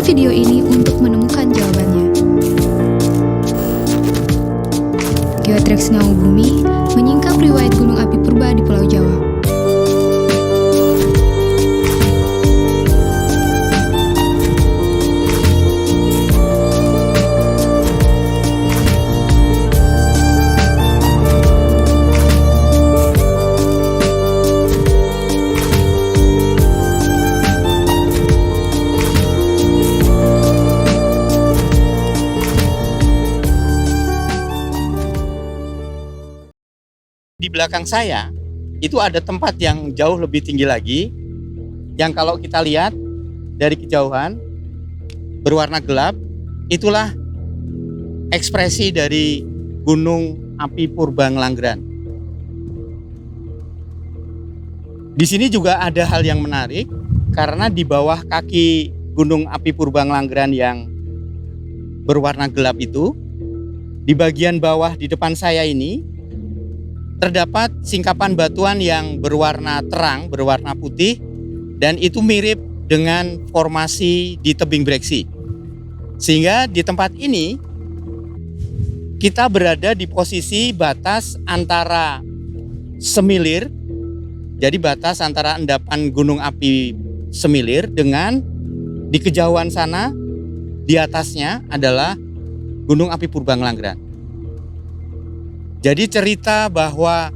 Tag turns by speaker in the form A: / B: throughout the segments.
A: video ini untuk menemukan jawabannya. Geotreks Ngau Bumi menyingkap riwayat gunung api purba di Pulau Jawa.
B: Di belakang saya itu ada tempat yang jauh lebih tinggi lagi, yang kalau kita lihat dari kejauhan berwarna gelap, itulah ekspresi dari gunung api purba Ngelanggeran. Di sini juga ada hal yang menarik, karena di bawah kaki gunung api purba Ngelanggeran yang berwarna gelap itu, di bagian bawah di depan saya ini terdapat singkapan batuan yang berwarna terang, berwarna putih, dan itu mirip dengan formasi di tebing Breksi. Sehingga di tempat ini kita berada di posisi batas antara Semilir, jadi batas antara endapan gunung api Semilir dengan di kejauhan sana, di atasnya adalah gunung api purba Ngelanggeran. Jadi cerita bahwa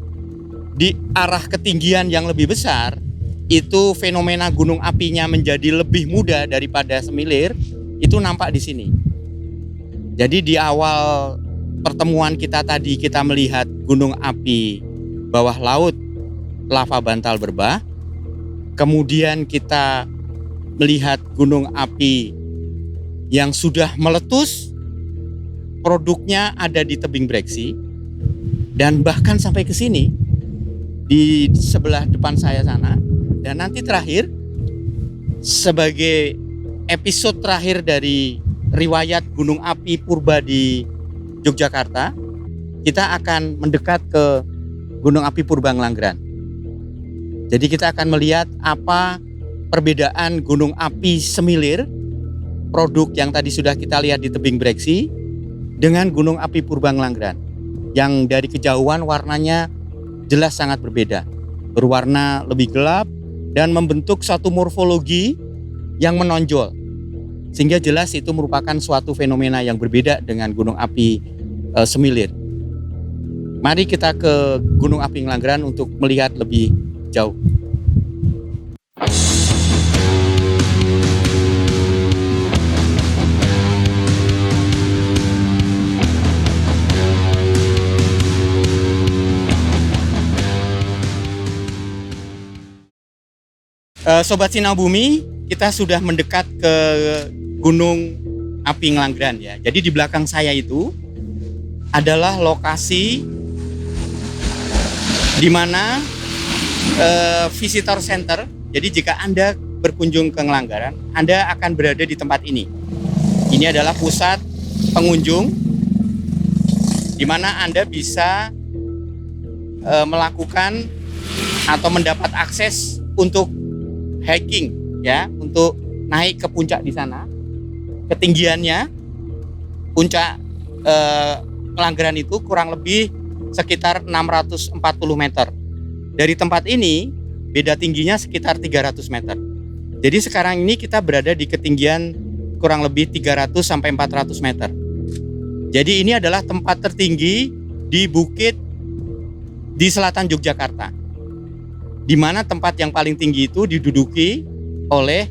B: di arah ketinggian yang lebih besar itu fenomena gunung apinya menjadi lebih muda daripada Semilir, itu nampak di sini. Jadi di awal pertemuan kita tadi kita melihat gunung api bawah laut lava bantal berbah. Kemudian kita melihat gunung api yang sudah meletus, produknya ada di tebing Breksi. Dan bahkan sampai ke sini di sebelah depan saya sana. Dan nanti terakhir sebagai episode terakhir dari riwayat gunung api purba di Yogyakarta, kita akan mendekat ke gunung api purba Ngelanggeran. Jadi kita akan melihat apa perbedaan gunung api Semilir, produk yang tadi sudah kita lihat di tebing Breksi, dengan gunung api purba Ngelanggeran yang dari kejauhan warnanya jelas sangat berbeda, berwarna lebih gelap dan membentuk suatu morfologi yang menonjol, sehingga jelas itu merupakan suatu fenomena yang berbeda dengan gunung api Semilir. Mari kita ke gunung api Ngelanggeran untuk melihat lebih jauh. Sobat Sinau Bumi, kita sudah mendekat ke gunung api Ngelanggeran ya. Jadi di belakang saya itu adalah lokasi di mana visitor center. Jadi jika Anda berkunjung ke Ngelanggeran, Anda akan berada di tempat ini. Ini adalah pusat pengunjung di mana Anda bisa melakukan atau mendapat akses untuk hiking ya, untuk naik ke puncak di sana. Ketinggiannya puncak Ngelanggeran itu kurang lebih sekitar 640 meter. Dari tempat ini beda tingginya sekitar 300 meter. Jadi sekarang ini kita berada di ketinggian kurang lebih 300 sampai 400 meter. Jadi ini adalah tempat tertinggi di bukit di selatan Yogyakarta, di mana tempat yang paling tinggi itu diduduki oleh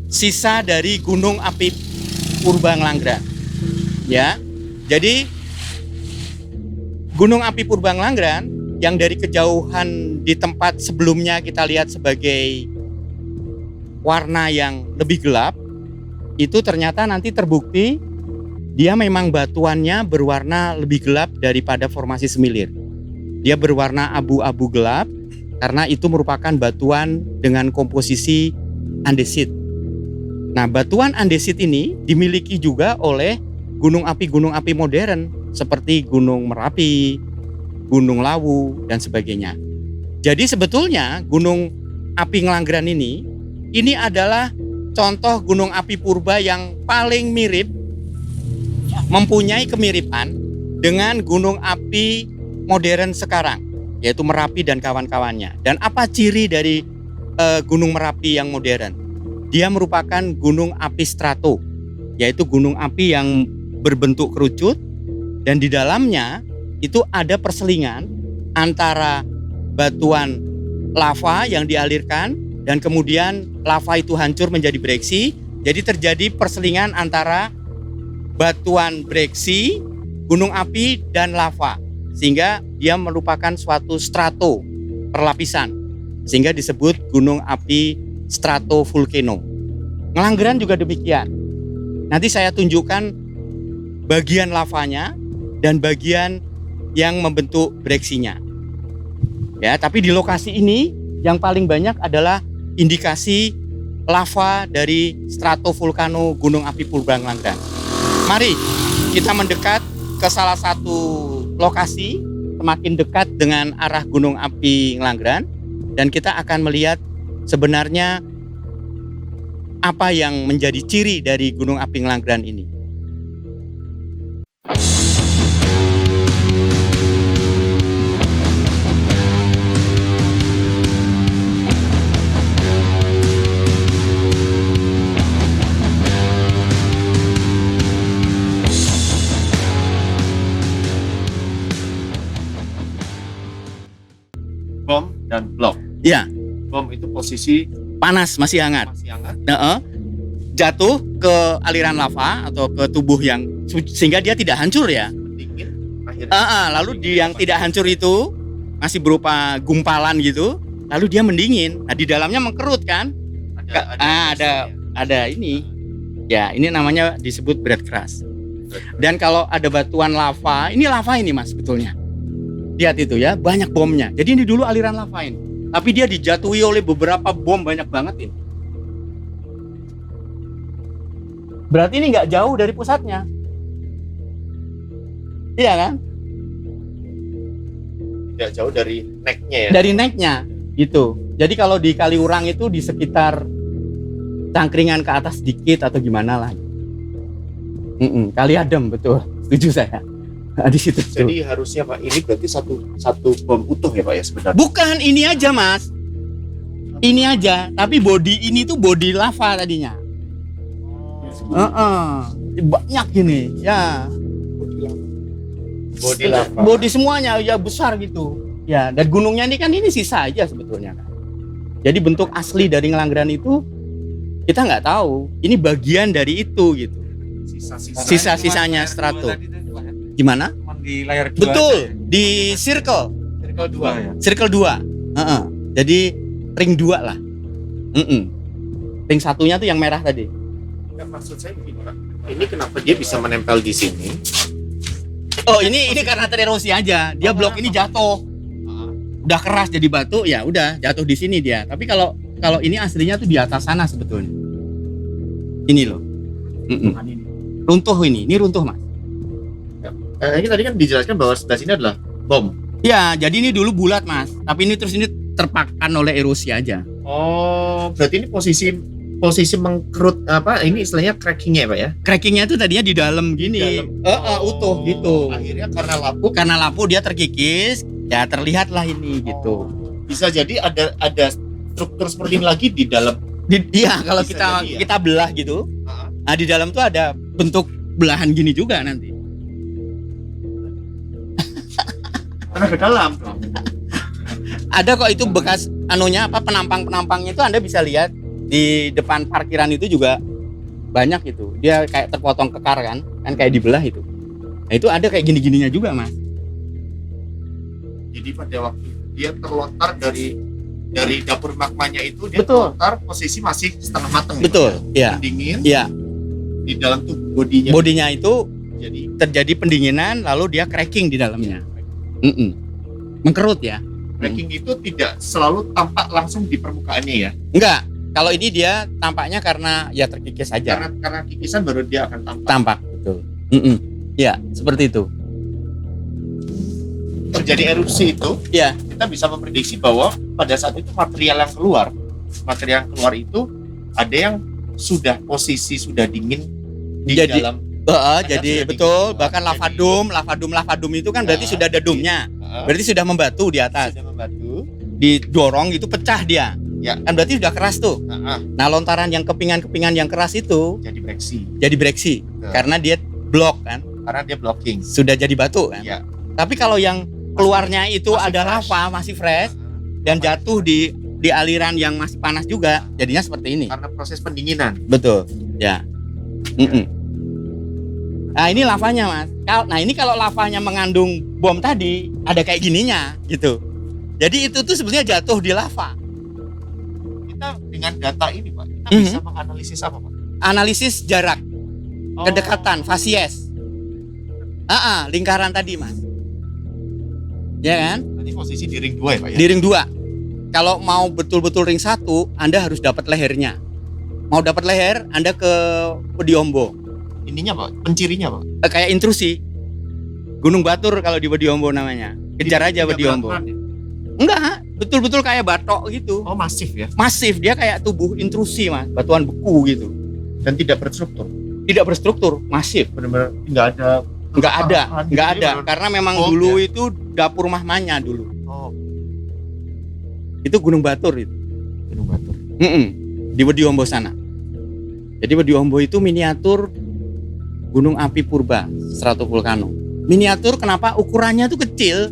B: sisa dari gunung api purba Ngelanggeran. Ya, jadi gunung api purba Ngelanggeran yang dari kejauhan di tempat sebelumnya kita lihat sebagai warna yang lebih gelap, itu ternyata nanti terbukti dia memang batuannya berwarna lebih gelap daripada formasi Semilir. Dia berwarna abu-abu gelap, karena itu merupakan batuan dengan komposisi andesit. Nah, batuan andesit ini dimiliki juga oleh gunung api modern seperti Gunung Merapi, Gunung Lawu, dan sebagainya. Jadi sebetulnya gunung api Ngelanggeran ini adalah contoh gunung api purba yang paling mirip, mempunyai kemiripan dengan gunung api modern sekarang, yaitu Merapi dan kawan-kawannya. Dan apa ciri dari gunung Merapi yang modern? Dia merupakan gunung api strato, yaitu gunung api yang berbentuk kerucut, dan di dalamnya itu ada perselingan antara batuan lava yang dialirkan, dan kemudian lava itu hancur menjadi breksi. Jadi terjadi perselingan antara batuan breksi, gunung api, dan lava, sehingga dia merupakan suatu strato, perlapisan, sehingga disebut gunung api stratovolcano. Ngelanggeran juga demikian. Nanti saya tunjukkan bagian lavanya dan bagian yang membentuk breksinya. Ya, tapi di lokasi ini yang paling banyak adalah indikasi lava dari stratovolcano gunung api purba Ngelanggeran. Mari kita mendekat ke salah satu lokasi, semakin dekat dengan arah gunung api Ngelanggeran, dan kita akan melihat sebenarnya apa yang menjadi ciri dari gunung api Ngelanggeran ini.
C: Bom dan blok.
B: Ya,
C: Bom itu posisi
B: panas, masih hangat.
C: masih hangat.
B: Jatuh ke aliran lava atau ke tubuh yang sehingga dia tidak hancur ya.
C: Dingin. Akhirnya.
B: Lalu yang tidak hancur itu masih berupa gumpalan gitu. Lalu dia mendingin. Nah, di dalamnya mengkerut kan? Ada ini. Ya, ini namanya disebut bread crush. Dan kalau ada batuan lava, ini lava ini Mas sebetulnya. Lihat itu ya, banyak bomnya. Jadi ini dulu aliran lava ini. Tapi dia dijatuhi oleh beberapa bom, banyak banget ini. Berarti ini nggak jauh dari pusatnya. Iya kan?
C: Tidak jauh dari necknya ya.
B: Dari necknya gitu. Jadi kalau di Kaliurang itu di sekitar Cangkringan ke atas sedikit atau gimana lah. Kali Adem, betul. Setuju saya. Nah, di situ.
C: Jadi harusnya Pak, ini berarti satu bom utuh ya Pak ya sebenarnya.
B: Bukan, ini aja Mas. Ini aja, tapi body ini tuh body lava tadinya. Banyak gini, ya.
C: Bodi lava.
B: Body semuanya ya besar gitu. Ya, dan gunungnya ini kan ini sisa aja sebetulnya. Jadi bentuk asli dari Ngelanggeran itu kita nggak tahu. Ini bagian dari itu gitu. Sisa-sisanya strato. Gimana?
D: Di layar 2
B: Betul,
D: aja.
B: di circle.
C: Circle 2 ya.
B: Circle 2. Jadi ring 2 lah. Ring satunya tuh yang merah tadi.
C: Enggak, maksud saya begini Pak. Ini kenapa dia bisa menempel di sini?
B: Oh, ini karena tererosi aja. Dia blok ini jatuh. Udah keras jadi batu, ya udah jatuh di sini dia. Tapi kalau ini aslinya tuh di atas sana sebetulnya. Ini loh. Runtuh ini runtuh Mas.
C: Ini tadi kan dijelaskan bahwa sebelah sini adalah bom.
B: Ya, jadi ini dulu bulat Mas. Tapi ini terus ini terpakan oleh erosi aja.
C: Oh, berarti ini posisi mengkerut apa? Ini istilahnya crackingnya ya Pak ya?
B: Crackingnya tuh tadinya di dalam gini. Utuh gitu.
C: Akhirnya karena lapuk.
B: Karena lampu dia terkikis, ya terlihatlah ini gitu.
C: Bisa jadi ada struktur seperti ini lagi di dalam.
B: Iya, kalau
C: Bisa jadi ya.
B: kita belah gitu. Nah, di dalam tuh ada bentuk belahan gini juga nanti.
C: Karena ke dalam.
B: Ada kok itu bekas penampang-penampangnya itu Anda bisa lihat di depan parkiran itu juga banyak itu. Dia kayak terpotong kekar kan kayak dibelah itu. Nah, itu ada kayak gini-gininya juga, Mas.
C: Jadi pada waktu dia terlontar dari dapur magmanya itu dia
B: Betul.
C: terlontar posisi masih setengah matang.
B: Betul, ya.
C: Dingin.
B: Iya.
C: Di dalam tuh bodinya.
B: Bodinya itu
C: Jadi
B: terjadi pendinginan lalu dia cracking di dalamnya. Mengkerut ya.
C: cracking itu tidak selalu tampak langsung di permukaannya ya.
B: Enggak. Kalau ini dia tampaknya karena ya terkikis aja.
C: Karena kikisan baru dia akan tampak.
B: Tampak, betul. Ya, seperti itu.
C: Terjadi erupsi itu,
B: Ya.
C: kita bisa memprediksi bahwa pada saat itu material yang keluar itu ada yang sudah posisi sudah dingin di
B: Jadi,
C: dalam.
B: jadi
C: sudah
B: betul,
C: dingin.
B: bahkan lava dome itu kan berarti sudah ada dome-nya. Berarti sudah membatu di atas.
C: Sudah membatu.
B: Didorong itu pecah dia.
C: Ya.
B: Kan berarti sudah keras tuh. Nah, lontaran yang kepingan-kepingan yang keras itu
C: Jadi breksi.
B: karena dia blok kan,
C: Karena dia blocking.
B: sudah jadi batu kan.
C: Ya.
B: Tapi kalau yang keluarnya itu
C: Masih
B: ada
C: fresh.
B: lava, masih fresh dan jatuh di aliran yang masih panas juga, jadinya seperti ini.
C: Karena proses pendinginan.
B: Betul. Ya. Nah, ini lavanya, Mas. Nah, ini kalau lavanya mengandung bom tadi, ada kayak gininya gitu. Jadi itu tuh sebenarnya jatuh di lava.
C: Kita dengan data ini, Pak, kita bisa menganalisis apa, Pak?
B: Analisis jarak, kedekatan, fasies. Lingkaran tadi, Mas. Ya kan?
C: Berarti posisi di ring 2 ya, Pak ya?
B: Di ring 2. Kalau mau betul-betul ring 1, Anda harus dapat lehernya. Mau dapat leher, Anda ke Wediombo.
C: Ininya, Pak, pencirinya, Pak.
B: Kayak intrusi. Gunung Batur kalau di Wediombo namanya. Kejar aja Wediombo.
C: Berat-berat ya?
B: Enggak, betul-betul kayak batok gitu.
C: Oh, masif ya.
B: Masif, dia kayak tubuh intrusi, Mas. Batuan beku gitu.
C: Dan tidak berstruktur.
B: Tidak berstruktur, masif.
C: Benar-benar nggak ada.
B: Enggak ada. Karena memang
C: Cold
B: dulu
C: ya?
B: itu dapur mahmanya dulu.
C: Oh,
B: Itu Gunung Batur itu.
C: Gunung Batur.
B: Di Wediombo sana. Jadi Wediombo itu miniatur gunung api purba, stratovulkano. Miniatur kenapa? Ukurannya tuh kecil.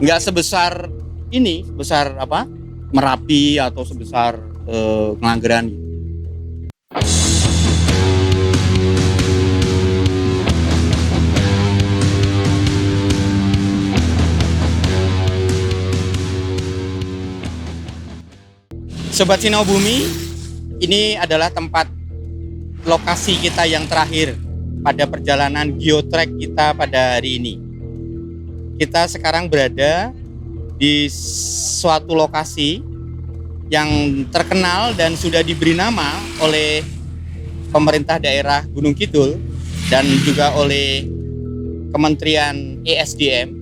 B: Nggak sebesar ini, sebesar apa? Merapi atau sebesar Ngelanggeran. Sobat Sinau Bumi, ini adalah tempat lokasi kita yang terakhir pada perjalanan geotrek kita pada hari ini. Kita sekarang berada di suatu lokasi yang terkenal dan sudah diberi nama oleh pemerintah daerah Gunung Kidul dan juga oleh Kementerian ESDM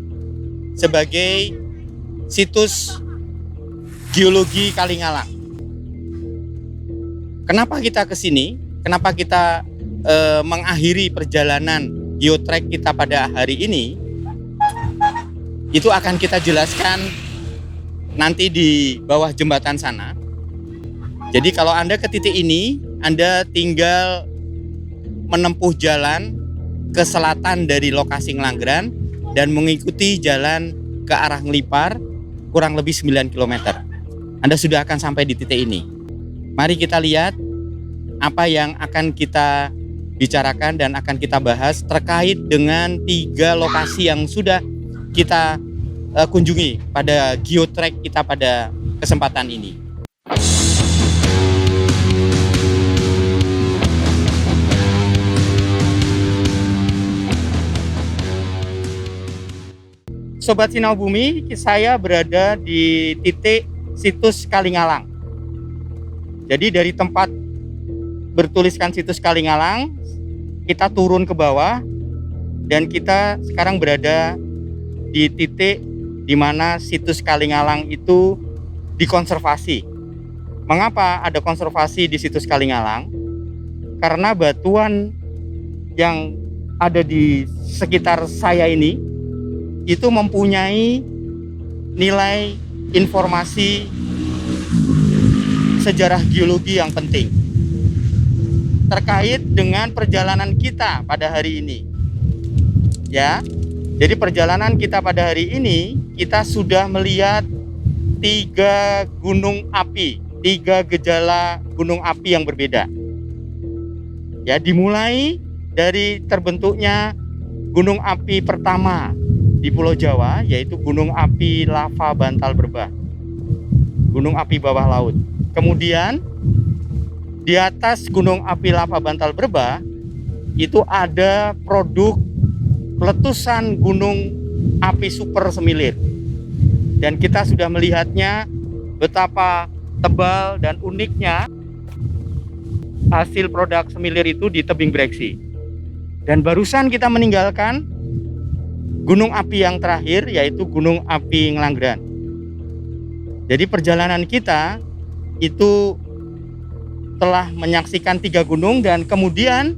B: sebagai situs geologi Kalingalang. Kenapa kita ke sini? Kenapa kita mengakhiri perjalanan geotrek kita pada hari ini? Itu akan kita jelaskan nanti di bawah jembatan sana. Jadi kalau Anda ke titik ini, Anda tinggal menempuh jalan ke selatan dari lokasi Ngelanggeran dan mengikuti jalan ke arah Ngelipar kurang lebih 9 km. Anda sudah akan sampai di titik ini. Mari kita lihat apa yang akan kita bicarakan dan akan kita bahas terkait dengan 3 lokasi yang sudah kita kunjungi pada geotrek kita pada kesempatan ini. Sobat Sinau Bumi, saya berada di titik situs Kalingalang. Jadi dari tempat bertuliskan situs Kalingalang, kita turun ke bawah dan kita sekarang berada di titik di mana situs Kalingalang itu dikonservasi. Mengapa ada konservasi di situs Kalingalang? Karena batuan yang ada di sekitar saya ini itu mempunyai nilai informasi sejarah geologi yang penting terkait dengan perjalanan kita pada hari ini. Ya. Jadi perjalanan kita pada hari ini, kita sudah melihat 3 gunung api, 3 gejala gunung api yang berbeda. Ya, dimulai dari terbentuknya gunung api pertama di Pulau Jawa, yaitu gunung api lava Bantal Berbah, gunung api bawah laut. Kemudian di atas gunung api lava Bantal Berbah itu ada produk letusan gunung api super Semilir, dan kita sudah melihatnya betapa tebal dan uniknya hasil produk Semilir itu di tebing breksi. Dan barusan kita meninggalkan gunung api yang terakhir, yaitu gunung api Ngelanggeran. Jadi perjalanan kita itu telah menyaksikan 3 gunung dan kemudian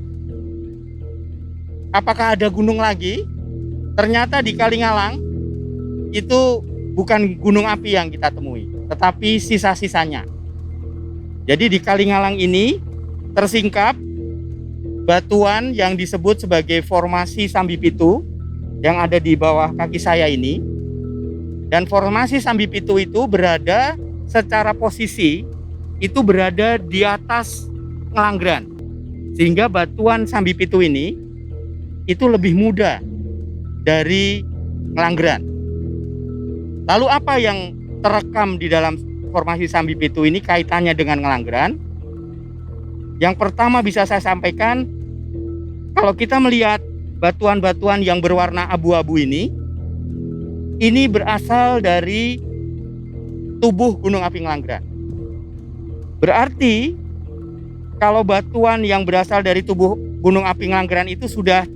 B: apakah ada gunung lagi? Ternyata di Kalingalang itu bukan gunung api yang kita temui, tetapi sisa-sisanya. Jadi di Kalingalang ini tersingkap batuan yang disebut sebagai formasi Sambipitu yang ada di bawah kaki saya ini. Dan formasi Sambipitu itu berada secara posisi itu berada di atas Ngelanggeran. Sehingga batuan Sambipitu ini itu lebih muda dari Ngelanggeran. Lalu apa yang terekam di dalam formasi Sambipitu ini kaitannya dengan Ngelanggeran? Yang pertama bisa saya sampaikan, kalau kita melihat batuan-batuan yang berwarna abu-abu ini berasal dari tubuh Gunung Api Ngelanggeran. Berarti kalau batuan yang berasal dari tubuh Gunung Api Ngelanggeran itu sudah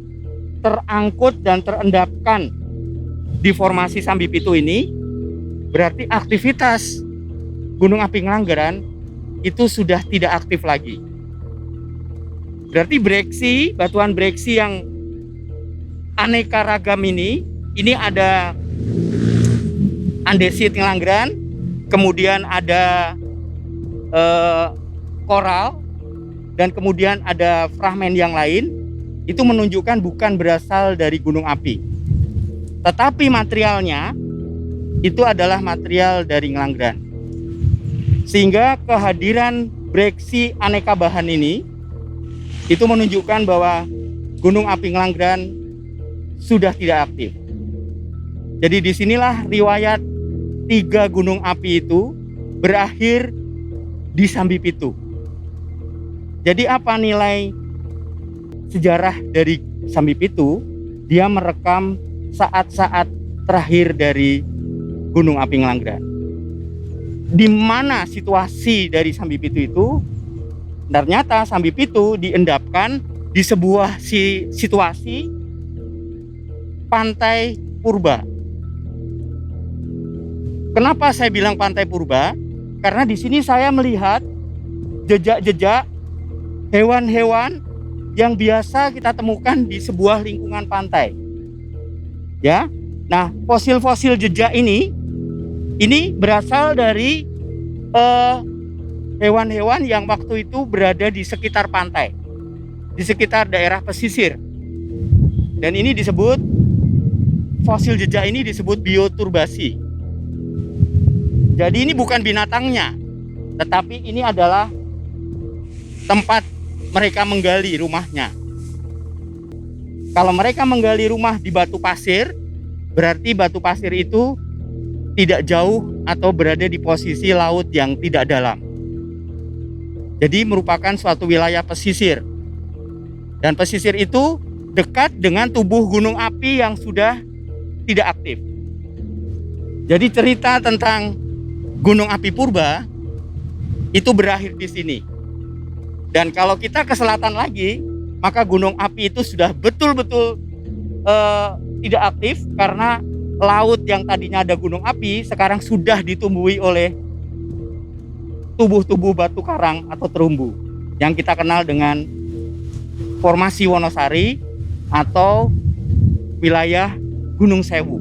B: terangkut dan terendapkan di formasi Sambipitu ini, berarti aktivitas Gunung Api Ngelanggeran itu sudah tidak aktif lagi. Berarti breksi, batuan breksi yang aneka ragam ini ada andesit Ngelanggeran, kemudian ada koral, dan kemudian ada fragmen yang lain, itu menunjukkan bukan berasal dari gunung api, tetapi materialnya itu adalah material dari Ngelanggeran. Sehingga kehadiran breksi aneka bahan ini itu menunjukkan bahwa gunung api Ngelanggeran sudah tidak aktif. Jadi disinilah riwayat 3 gunung api itu berakhir di Sambipitu. Jadi apa nilai sejarah dari Sambipitu? Dia merekam saat-saat terakhir dari Gunung Api Ngelanggeran. Di mana situasi dari Sambipitu itu? Ternyata Sambipitu diendapkan di sebuah situasi pantai purba. Kenapa saya bilang pantai purba? Karena di sini saya melihat jejak-jejak hewan-hewan yang biasa kita temukan di sebuah lingkungan pantai. Ya. Nah, fosil-fosil jejak ini berasal dari hewan-hewan yang waktu itu berada di sekitar pantai, di sekitar daerah pesisir. Dan ini disebut, fosil jejak ini disebut bioturbasi. Jadi ini bukan binatangnya, tetapi ini adalah tempat mereka menggali rumahnya. Kalau mereka menggali rumah di batu pasir, berarti batu pasir itu tidak jauh atau berada di posisi laut yang tidak dalam. Jadi merupakan suatu wilayah pesisir. Dan pesisir itu dekat dengan tubuh gunung api yang sudah tidak aktif. Jadi cerita tentang Gunung Api Purba itu berakhir di sini. Dan kalau kita ke selatan lagi, maka gunung api itu sudah betul-betul tidak aktif karena laut yang tadinya ada gunung api sekarang sudah ditumbuhi oleh tubuh-tubuh batu karang atau terumbu yang kita kenal dengan formasi Wonosari atau wilayah Gunung Sewu.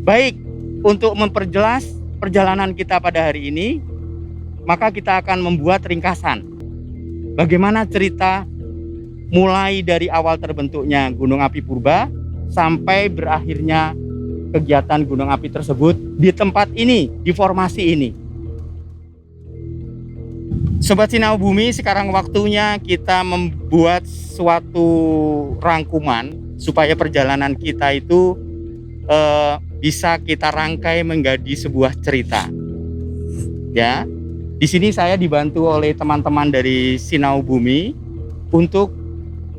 B: Baik, untuk memperjelas perjalanan kita pada hari ini, maka kita akan membuat ringkasan bagaimana cerita mulai dari awal terbentuknya Gunung Api Purba sampai berakhirnya kegiatan gunung api tersebut di tempat ini, di formasi ini. Sobat Sinau Bumi, sekarang waktunya kita membuat suatu rangkuman supaya perjalanan kita itu bisa kita rangkai menjadi sebuah cerita. Ya, di sini saya dibantu oleh teman-teman dari Sinau Bumi untuk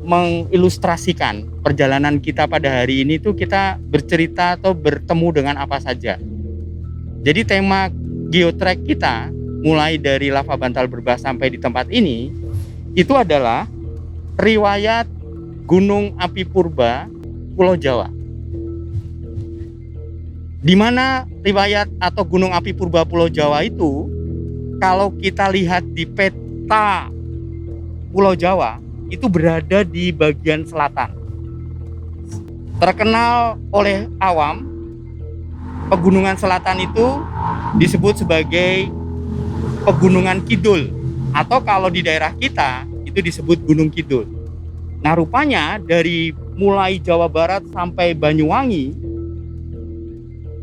B: mengilustrasikan perjalanan kita pada hari ini tuh kita bercerita atau bertemu dengan apa saja. Jadi tema geotrek kita mulai dari lava bantal berbah sampai di tempat ini itu adalah riwayat Gunung Api Purba Pulau Jawa. Di mana riwayat atau Gunung Api Purba Pulau Jawa itu kalau kita lihat di peta Pulau Jawa, itu berada di bagian selatan. Terkenal oleh awam, pegunungan selatan itu disebut sebagai pegunungan kidul, atau kalau di daerah kita itu disebut Gunung Kidul. Nah, rupanya dari mulai Jawa Barat sampai Banyuwangi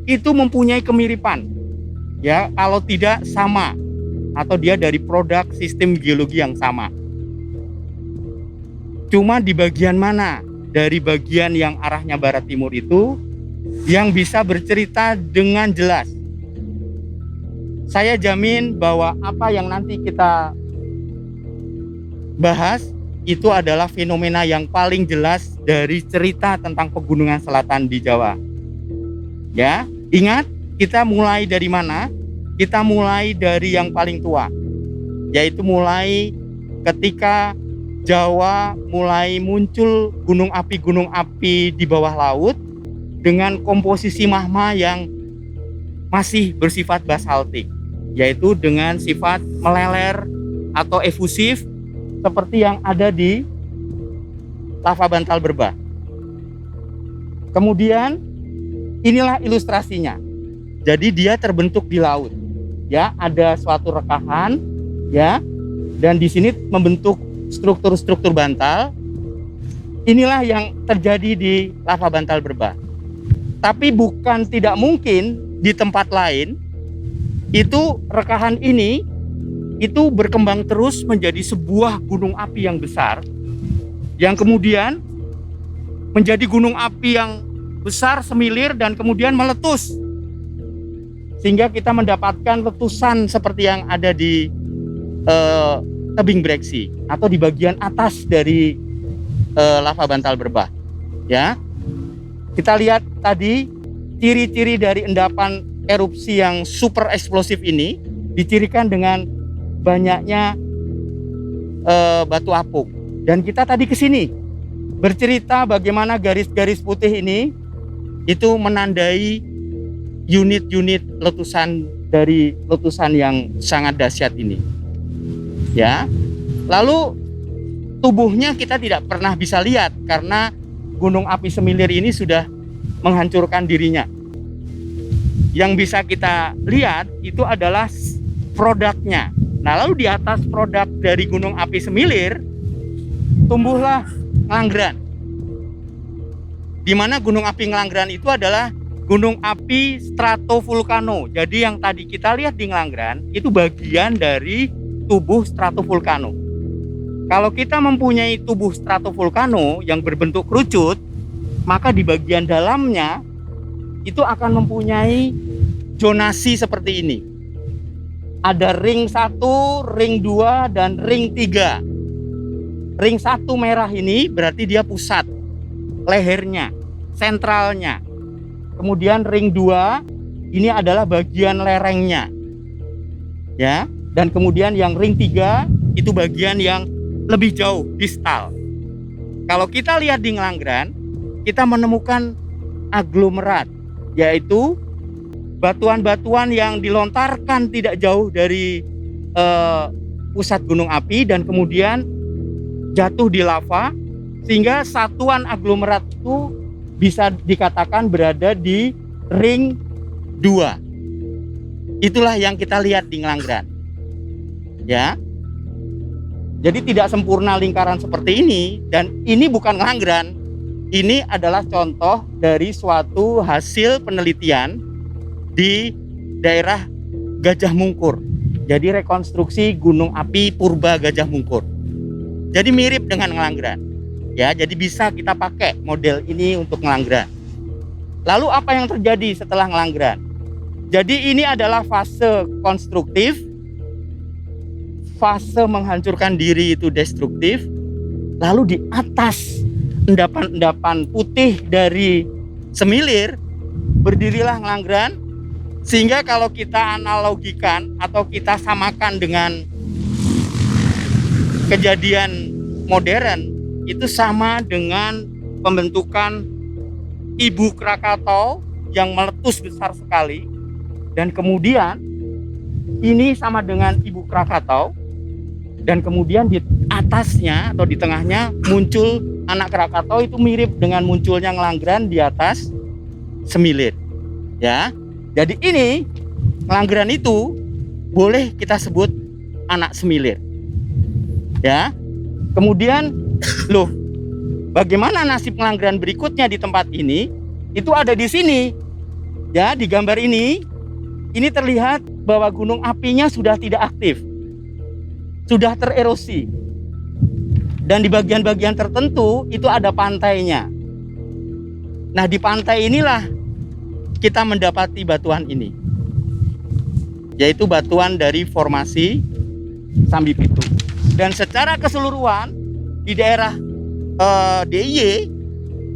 B: itu mempunyai kemiripan, ya, kalau tidak sama, atau dia dari produk sistem geologi yang sama. Cuma di bagian mana dari bagian yang arahnya barat timur itu yang bisa bercerita dengan jelas. Saya jamin bahwa apa yang nanti kita bahas itu adalah fenomena yang paling jelas dari cerita tentang pegunungan selatan di Jawa. Ya, ingat, kita mulai dari mana? Kita mulai dari yang paling tua, yaitu mulai ketika Jawa mulai muncul gunung api di bawah laut dengan komposisi magma yang masih bersifat basaltik, yaitu dengan sifat meleler atau efusif seperti yang ada di lava bantal Berbah. Kemudian inilah ilustrasinya. Jadi dia terbentuk di laut, ya, ada suatu rekahan, ya, dan di sini membentuk struktur-struktur bantal. Inilah yang terjadi di lava bantal Berbah. Tapi bukan tidak mungkin di tempat lain itu rekahan ini itu berkembang terus menjadi sebuah gunung api yang besar, yang kemudian menjadi gunung api yang besar semilir dan kemudian meletus, sehingga kita mendapatkan letusan seperti yang ada di tebing Breksi atau di bagian atas dari lava bantal Berbah. Ya, kita lihat tadi ciri-ciri dari endapan erupsi yang super eksplosif ini dicirikan dengan banyaknya batu apung. Dan kita tadi ke sini bercerita bagaimana garis-garis putih ini itu menandai unit-unit letusan dari letusan yang sangat dahsyat ini. Ya. Lalu tubuhnya kita tidak pernah bisa lihat karena gunung api semilir ini sudah menghancurkan dirinya. Yang bisa kita lihat itu adalah produknya. Nah, lalu di atas produk dari gunung api semilir tumbuhlah Ngelanggeran. Di mana gunung api Ngelanggeran itu adalah gunung api stratovulkano. Jadi yang tadi kita lihat di Ngelanggeran itu bagian dari tubuh stratovulkano. Kalau kita mempunyai tubuh stratovulkano yang berbentuk kerucut, maka di bagian dalamnya itu akan mempunyai zonasi seperti ini. Ada ring 1, ring 2, dan ring 3. Ring 1 merah ini berarti dia pusat, lehernya, sentralnya. Kemudian ring 2 ini adalah bagian lerengnya. Ya, dan kemudian yang ring 3 itu bagian yang lebih jauh, distal. Kalau kita lihat di Ngelanggeran, kita menemukan aglomerat, yaitu batuan-batuan yang dilontarkan tidak jauh dari pusat gunung api dan kemudian jatuh di lava, sehingga satuan aglomerat itu bisa dikatakan berada di ring 2. Itulah yang kita lihat di Ngelanggeran. Ya. Jadi tidak sempurna lingkaran seperti ini, dan ini bukan Ngelanggeran. Ini adalah contoh dari suatu hasil penelitian di daerah Gajah Mungkur. Jadi rekonstruksi gunung api purba Gajah Mungkur. Jadi mirip dengan Ngelanggeran. Ya, jadi bisa kita pakai model ini untuk Ngelanggeran. Lalu apa yang terjadi setelah Ngelanggeran? Jadi ini adalah fase konstruktif, fase menghancurkan diri itu destruktif. Lalu di atas endapan-endapan putih dari semilir berdirilah Ngelanggeran. Sehingga kalau kita analogikan atau kita samakan dengan kejadian modern, itu sama dengan pembentukan Ibu Krakatau yang meletus besar sekali, dan kemudian ini sama dengan Ibu Krakatau, dan kemudian di atasnya atau di tengahnya muncul anak Krakatau, itu mirip dengan munculnya Ngelanggeran di atas Semilir. Ya, jadi ini Ngelanggeran itu boleh kita sebut anak Semilir. Ya, kemudian loh, bagaimana nasib Ngelanggeran berikutnya di tempat ini? Itu ada di sini. Ya, di gambar ini terlihat bahwa gunung apinya sudah tidak aktif, sudah tererosi. Dan di bagian-bagian tertentu itu ada pantainya. Nah, di pantai inilah kita mendapati batuan ini, yaitu batuan dari formasi Sambipitu. Dan secara keseluruhan di daerah DIY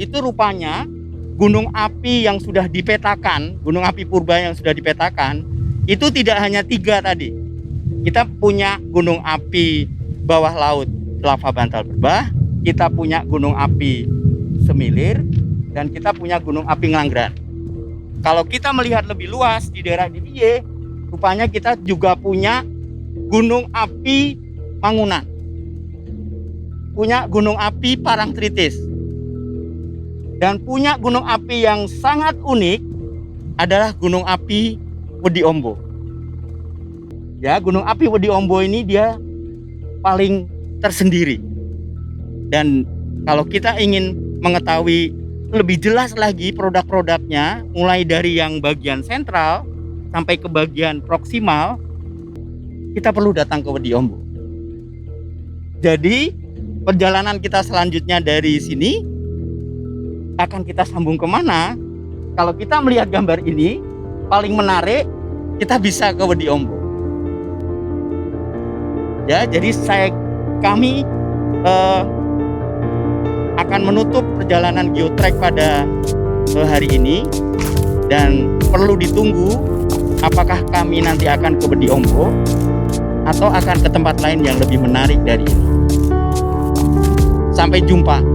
B: itu rupanya gunung api yang sudah dipetakan, gunung api purba yang sudah dipetakan, itu tidak hanya 3 tadi. Kita punya gunung api bawah laut Lava Bantal Berbah, kita punya gunung api Semilir, dan kita punya gunung api Ngelanggeran. Kalau kita melihat lebih luas di daerah DIY, rupanya kita juga punya gunung api Mangunan, punya gunung api Parangtritis, dan punya gunung api yang sangat unik adalah gunung api Wedi Ombo. Ya, gunung api Wedi Ombo ini dia paling tersendiri. Dan kalau kita ingin mengetahui lebih jelas lagi produk-produknya, mulai dari yang bagian sentral sampai ke bagian proksimal, kita perlu datang ke Wedi Ombo. Jadi perjalanan kita selanjutnya dari sini akan kita sambung kemana? Kalau kita melihat gambar ini, paling menarik kita bisa ke Wedi Ombo. Ya, jadi kami akan menutup perjalanan geotrek pada hari ini, dan perlu ditunggu apakah kami nanti akan ke Wedi Ombo atau akan ke tempat lain yang lebih menarik dari ini. Sampai jumpa.